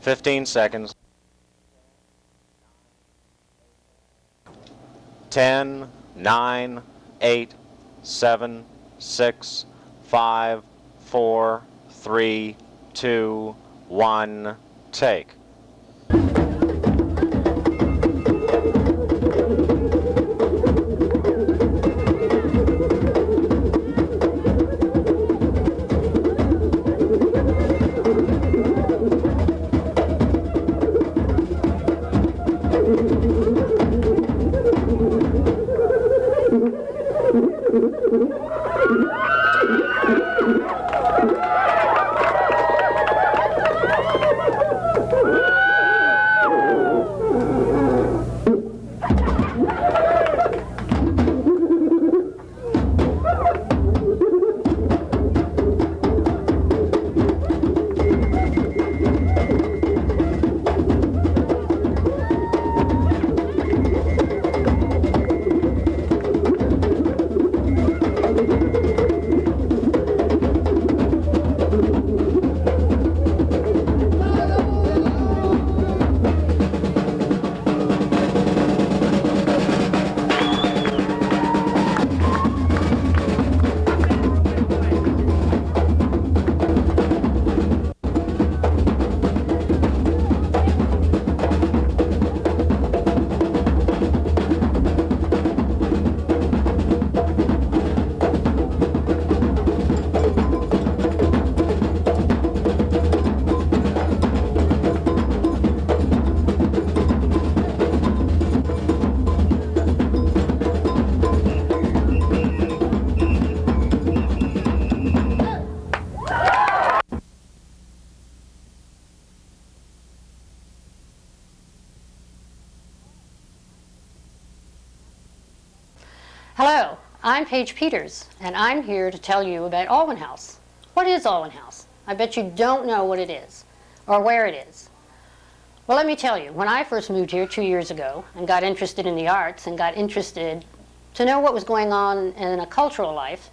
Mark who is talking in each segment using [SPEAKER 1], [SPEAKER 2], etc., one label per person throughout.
[SPEAKER 1] 15 seconds. 10, 9, 8, 7, 6, 5, 4, 3, 2, 1, take.
[SPEAKER 2] Hello, I'm Paige Peters, and I'm here to tell you about Alwun House. What is Alwun House? I bet you don't know what it is, or where it is. Well, let me tell you, when I first moved here 2 years ago and got interested in the arts and got interested to know what was going on in a cultural life,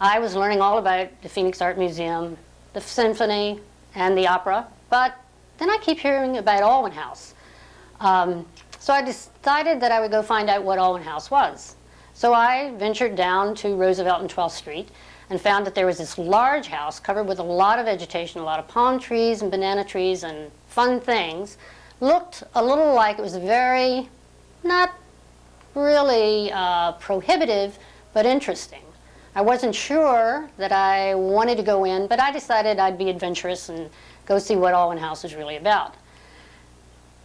[SPEAKER 2] I was learning all about the Phoenix Art Museum, the symphony, and the opera, but then I keep hearing about Alwun House. So I decided that I would go find out what Alwun House was. So I ventured down to Roosevelt and 12th Street and found that there was this large house covered with a lot of vegetation, a lot of palm trees and banana trees and fun things. Looked a little like it was very, not really prohibitive, but interesting. I wasn't sure that I wanted to go in, but I decided I'd be adventurous and go see what Alwun House is really about.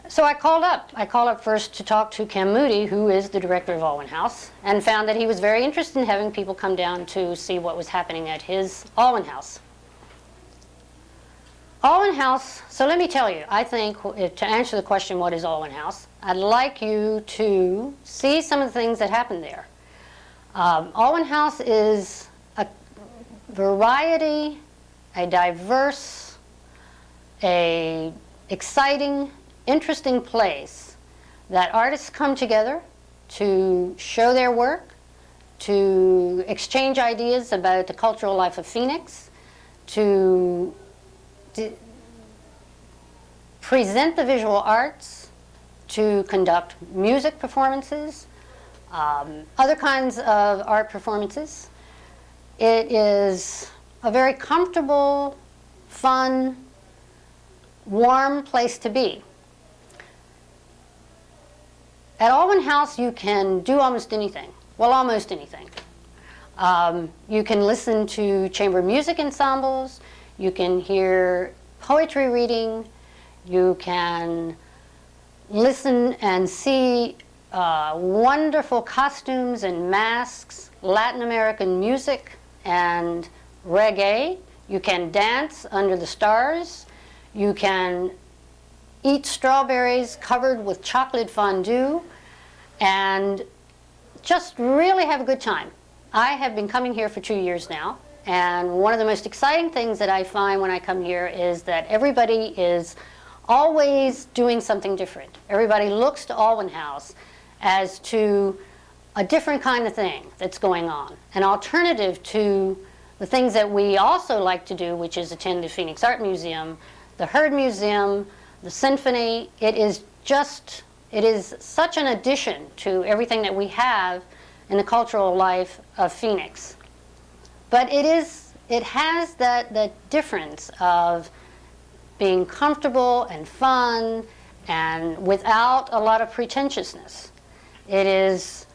[SPEAKER 2] So I called up. I called up first to talk to Ken Moody, who is the director of Alwun House, and found that he was very interested in having people come down to see what was happening at his Alwun House. Alwun House, so let me tell you, I think to answer the question, what is Alwun House, I'd like you to see some of the things that happened there. Alwun House is a variety, a diverse, a exciting, interesting place that artists come together to show their work, to exchange ideas about the cultural life of Phoenix, to present the visual arts, to conduct music performances, other kinds of art performances. It is a very comfortable, fun, warm place to be. At Alwun House, you can do almost anything. Well, almost anything. You can listen to chamber music ensembles. You can hear poetry reading. You can listen and see wonderful costumes and masks, Latin American music and reggae. You can dance under the stars. You can eat strawberries covered with chocolate fondue and just really have a good time. I have been coming here for 2 years now, and one of the most exciting things that I find when I come here is that everybody is always doing something different. Everybody looks to Alwun House as to a different kind of thing that's going on, an alternative to the things that we also like to do, which is attend the Phoenix Art Museum, the Heard Museum, the symphony. It is such an addition to everything that we have in the cultural life of Phoenix. But it has that difference of being comfortable and fun and without a lot of pretentiousness. It is,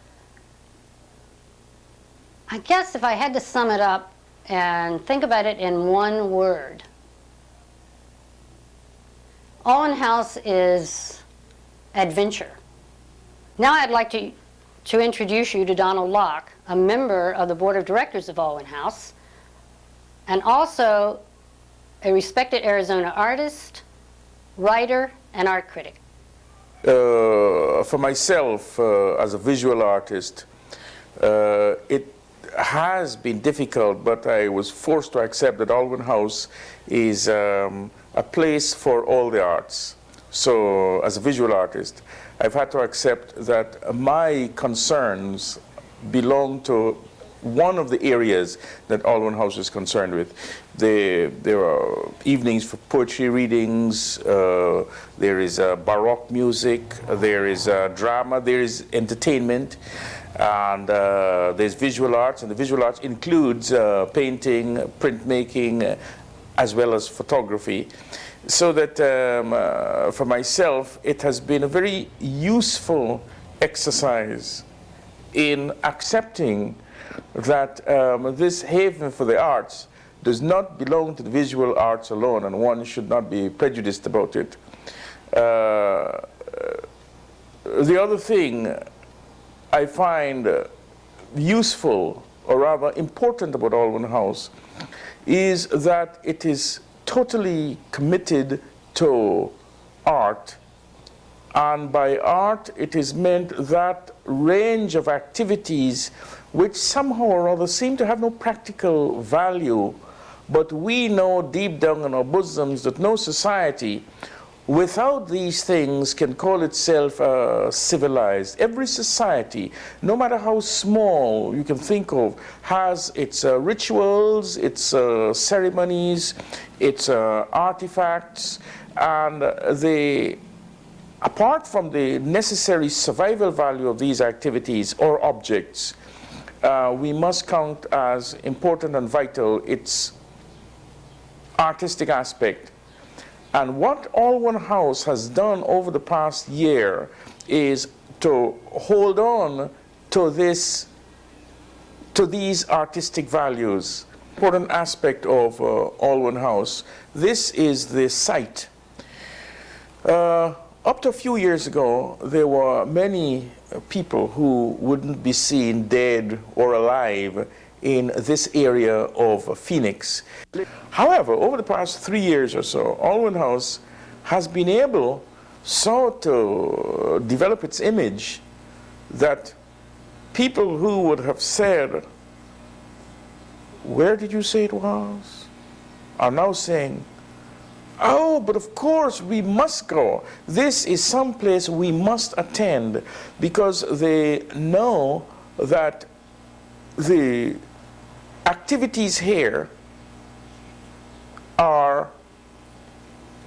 [SPEAKER 2] I guess if I had to sum it up and think about it in one word, Alwun House is adventure. Now I'd like to introduce you to Donald Locke, a member of the Board of Directors of Alwun House, and also a respected Arizona artist, writer, and art critic.
[SPEAKER 3] For myself, as a visual artist, it has been difficult, but I was forced to accept that Alwun House is a place for all the arts. So, as a visual artist, I've had to accept that my concerns belong to one of the areas that Alwun House is concerned with. There are evenings for poetry readings, there is Baroque music, there is drama, there is entertainment, and there's visual arts, and the visual arts includes painting, printmaking, as well as photography. So that for myself, it has been a very useful exercise in accepting that this haven for the arts does not belong to the visual arts alone, and one should not be prejudiced about it. The other thing I find useful, or rather important about Alwun House, is that it is totally committed to art, and by art it is meant that range of activities which somehow or other seem to have no practical value, but we know deep down in our bosoms that no society without these things can call itself civilized. Every society, no matter how small you can think of, has its rituals, its ceremonies, its artifacts, and apart from the necessary survival value of these activities or objects, we must count as important and vital its artistic aspect. And what Alwun House has done over the past year is to hold on to these artistic values. Important aspect of Alwun House. This is the site. Up to a few years ago, there were many people who wouldn't be seen dead or alive in this area of Phoenix. However, over the past 3 years or so, Alwun House has been able so to develop its image that people who would have said, "Where did you say it was?" are now saying, "Oh, but of course we must go. This is some place we must attend," because they know that the activities here are,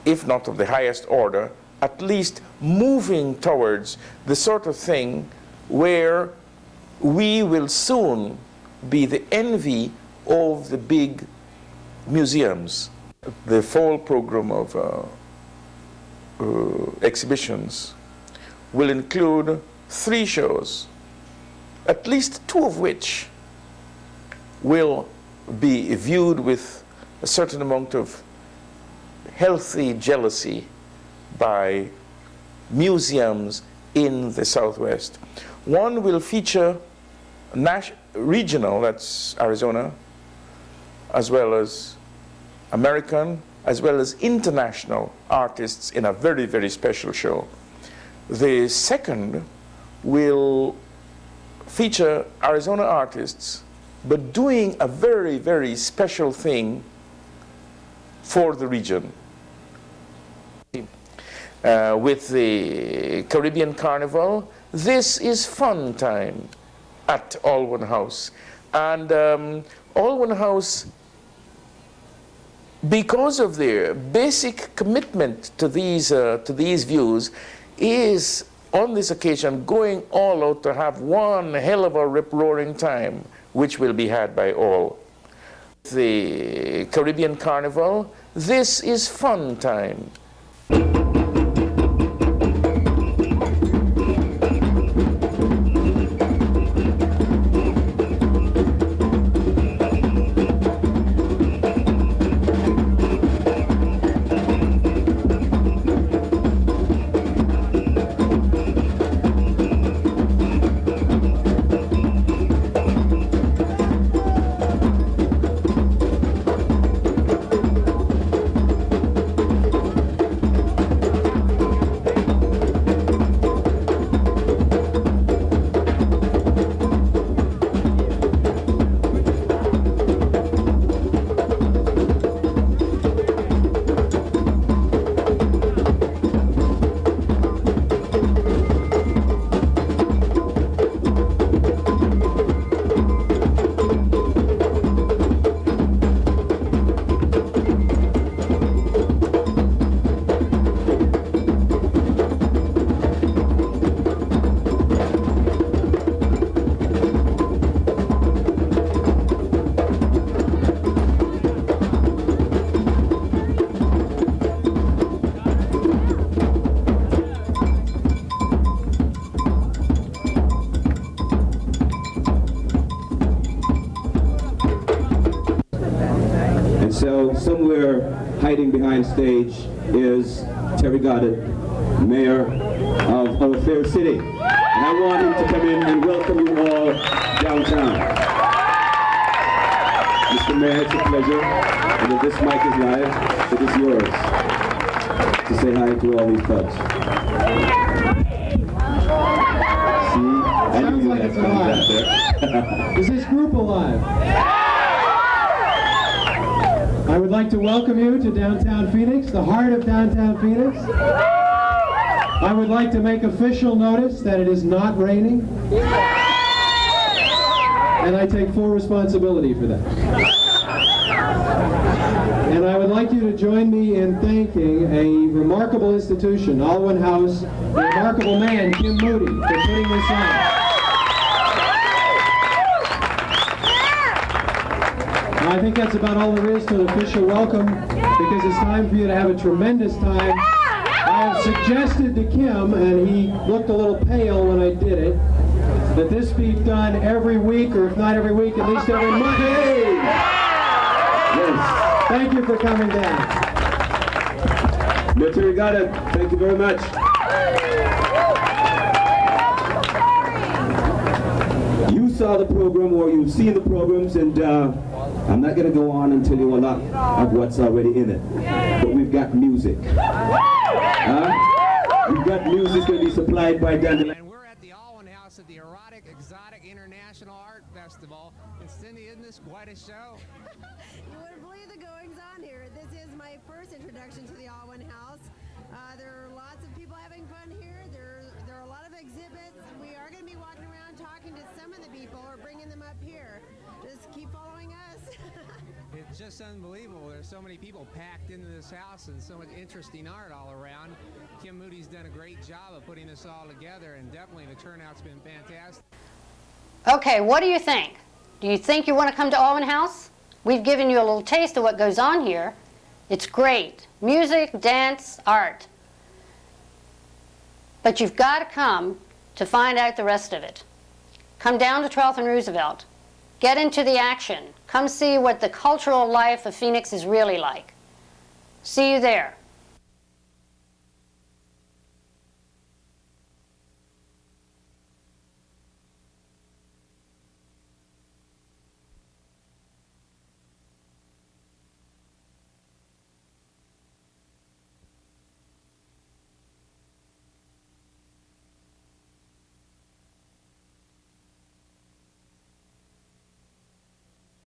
[SPEAKER 3] if not of the highest order, at least moving towards the sort of thing where we will soon be the envy of the big museums. The fall program of exhibitions will include 3 shows, at least 2 of which will be viewed with a certain amount of healthy jealousy by museums in the Southwest. One will feature regional, that's Arizona, as well as American, as well as international artists in a very, very special show. The second will feature Arizona artists, but doing a very, very special thing for the region. With the Caribbean Carnival, this is fun time at Alwun House. And Alwun House because of their basic commitment to these views, is on this occasion going all out to have one hell of a rip-roaring time, which will be had by all. The Caribbean Carnival, this is fun time.
[SPEAKER 4] So somewhere hiding behind stage is Terry Goddard, mayor of our fair city. And I want him to come in and welcome you all downtown. Mr. Mayor, it's a pleasure. And if this mic is live, it is yours to say hi to all these folks. See? I
[SPEAKER 5] Sounds
[SPEAKER 4] knew
[SPEAKER 5] like
[SPEAKER 4] that
[SPEAKER 5] it's
[SPEAKER 4] comes
[SPEAKER 5] alive.
[SPEAKER 4] out there.
[SPEAKER 5] Is this group alive? I would like to welcome you to downtown Phoenix, the heart of downtown Phoenix. I would like to make official notice that it is not raining. And I take full responsibility for that. And I would like you to join me in thanking a remarkable institution, Alwun House, the remarkable man, Kim Moody, for putting this on. I think that's about all there is to the official welcome, because it's time for you to have a tremendous time. I have suggested to Kim, and he looked a little pale when I did it, that this be done every week, or if not every week, at least every month. Hey!
[SPEAKER 4] Yes.
[SPEAKER 5] Thank you for coming down.
[SPEAKER 4] Mr. Regatta, thank you very much. You saw the program, or you've seen the programs, and I'm not going to go on and tell you a lot of what's already in it. But we've got music. We've got music going to be supplied by Dandelion.
[SPEAKER 6] And we're at the Alwun House at the Erotic Exotic International Art Festival. And Cindy, isn't this quite a show?
[SPEAKER 7] You wouldn't believe the goings on here. This is my first introduction to the Alwun House. There are lots of people having fun here. There are a lot of exhibits. We are going to be walking around talking to some of the people or bringing them up here. Just keep following us.
[SPEAKER 6] It's just unbelievable. There's so many people packed into this house and so much interesting art all around. Kim Moody's done a great job of putting this all together, and definitely the turnout's been fantastic.
[SPEAKER 2] Okay, what do you think? Do you think you want to come to Alwun House? We've given you a little taste of what goes on here. It's great. Music, dance, art. But you've got to come to find out the rest of it. Come down to 12th and Roosevelt. Get into the action. Come see what the cultural life of Phoenix is really like. See you there.